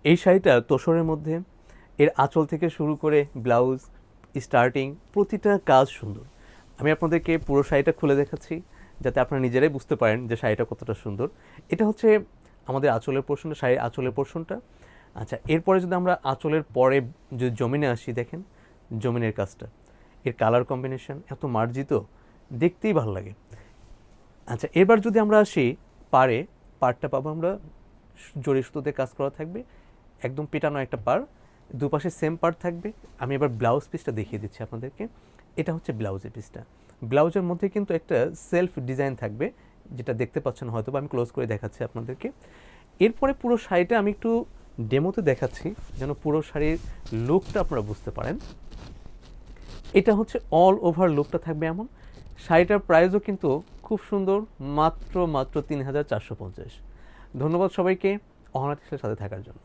এই শাড়িটা তোসরের মধ্যে, এর আঁচল থেকে শুরু করে ব্লাউজ স্টার্টিং প্রতিটা কাজ সুন্দর। আমি আপনাদেরকে পুরো শাড়িটা খুলে দেখাচ্ছি যাতে আপনারা নিজেরাই বুঝতে পারেন যে শাড়িটা কতটা সুন্দর। এটা হচ্ছে আমাদের আঁচলের পোর্শনটা, শাড়ির আঁচলের পোর্শনটা। আচ্ছা, এরপরে যদি আমরা আঁচলের পরে যদি জমিনে আসি, দেখেন জমিনের কাজটা, এর কালার কম্বিনেশন এত মার্জিত, দেখতেই ভালো লাগে। আচ্ছা, এবার যদি আমরা আসি পাড়টা পাবো আমরা জরি সুতোতে কাজ করা থাকবে, একদম পেটানো একটা পাড়, দুপাশে সেম পাড় থাকবে। আমি এবার ব্লাউজ পিসটা দেখিয়ে দিচ্ছি আপনাদেরকে। এটা হচ্ছে ব্লাউজের পিসটা। ব্লাউজের মধ্যে কিন্তু একটা সেলফ ডিজাইন থাকবে, যেটা দেখতে পাচ্ছেন হয়তো, বা আমি ক্লোজ করে দেখাচ্ছি আপনাদেরকে। এরপরে পুরো শাড়িটা আমি একটু ডেমোতে দেখাচ্ছি যেন পুরো শাড়ির লুকটা আপনারা বুঝতে পারেন। এটা হচ্ছে অল ওভার লুকটা থাকবে এমন। শাড়িটার প্রাইসও কিন্তু খুব সুন্দর, মাত্র ৩,৪৫০। ধন্যবাদ সবাইকে অহনা টেক্সটাইলের সাথে থাকার জন্য।